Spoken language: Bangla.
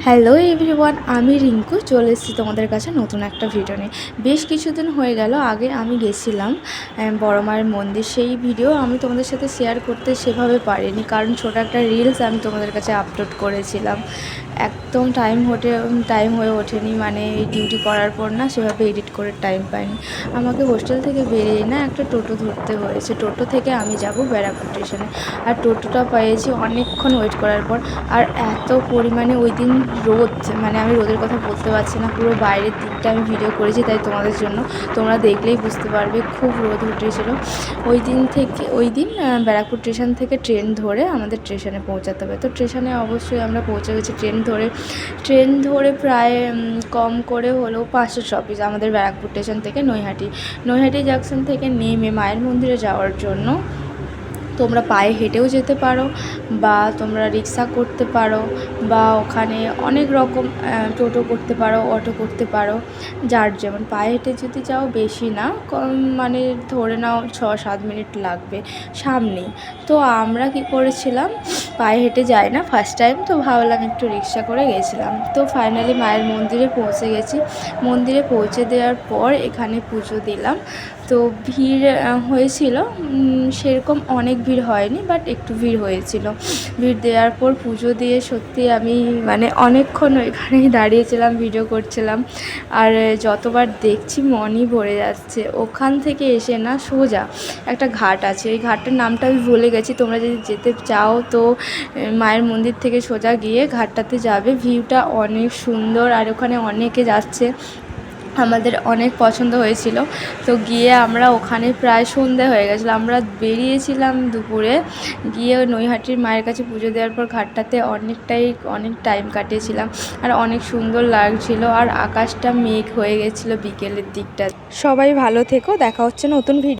হ্যালো এভরিওয়ান, আমি রিঙ্কু চলে এসেছি তোমাদের কাছে নতুন একটা ভিডিও নিয়ে। বেশ কিছুদিন হয়ে গেল, আগে আমি গেছিলাম বড় মায়ের মন্দির। সেই ভিডিও আমি তোমাদের সাথে শেয়ার করতে সেভাবে পারিনি, কারণ ছোটো একটা রিলস আমি তোমাদের কাছে আপলোড করেছিলাম। একদম টাইম হয়ে ওঠেনি, মানে ডিউটি করার পর না সেভাবে এডিট করে টাইম পাইনি। আমাকে হোস্টেল থেকে বেরিয়ে না একটা টোটো ধরতে হয়েছে। টোটো থেকে আমি যাব ব্যারাকপুর স্টেশনে। আর টোটোটা পেয়েছি অনেকক্ষণ ওয়েট করার পর। আর এত পরিমাণে ওই দিন রোদ, মানে আমি রোদের কথা বলতে পারছি না, পুরো বাইরের দিকটা আমি ভিডিও করেছি তাই তোমাদের জন্য, তোমরা দেখলেই বুঝতে পারবে খুব রোদ উঠেছিল ওই দিন ব্যারাকপুর স্টেশন থেকে ট্রেন ধরে আমাদের স্টেশনে পৌঁছাতে হবে। তো স্টেশনে অবশ্যই আমরা পৌঁছে গেছি ট্রেন ধরে প্রায় কম করে হলেও 500 স্টপেজ আমাদের ব্যারাকপুর স্টেশন থেকে নৈহাটি জাংশন থেকে নেমে মায়ের মন্দিরে যাওয়ার জন্য তোমরা পায়ে হেঁটেও যেতে পারো, বা তোমরা রিক্সা করতে পারো, বা ওখানে অনেক রকম টোটো করতে পারো, অটো করতে পারো, যার যেমন। পায়ে হেঁটে যদি যাও বেশি না, কম মানে ধরে নাও 6-7 মিনিট লাগবে সামনেই। তো আমরা কি করেছিলাম, পায়ে হেঁটে যাই না ফার্স্ট টাইম, তো ভাবলাম একটু রিক্সা করে গেছিলাম। তো ফাইনালি মায়ের মন্দিরে পৌঁছে গেছি। মন্দিরে পৌঁছে দেওয়ার পর এখানে পুজো দিলাম। তো ভিড় হয়েছিল, সেরকম অনেক ভিড় হয়নি, বাট একটু ভিড় হয়েছিল। ভিড় দেওয়ার পর পুজো দিয়ে সত্যি আমি মানে অনেকক্ষণ এখানেই দাঁড়িয়েছিলাম, ভিডিও করছিলাম। আর যতবার দেখছি মনই ভরে যাচ্ছে। ওখান থেকে এসে না সোজা একটা ঘাট আছে, ওই ঘাটটার নামটা আমি ভুলে গেছি। তোমরা যদি যেতে চাও তো মায়ের মন্দির থেকে সোজা গিয়ে ঘাটটাতে যাবে। ভিউটা অনেক সুন্দর, আর ওখানে অনেকে যাচ্ছে, আমাদের অনেক পছন্দ হয়েছিল। তো গিয়ে আমরা ওখানে প্রায় সন্ধে হয়ে গেছিলো, আমরা বেরিয়েছিলাম দুপুরে। গিয়ে নৈহাটির মায়ের কাছে পুজো দেওয়ার পর ঘাটটাতে অনেক টাইম কাটিয়েছিলাম। আর অনেক সুন্দর লাগছিল, আর আকাশটা মেঘ হয়ে গেছিলো বিকেলের দিকটা। সবাই ভালো থেকো, দেখা হচ্ছে নতুন ভিডিও।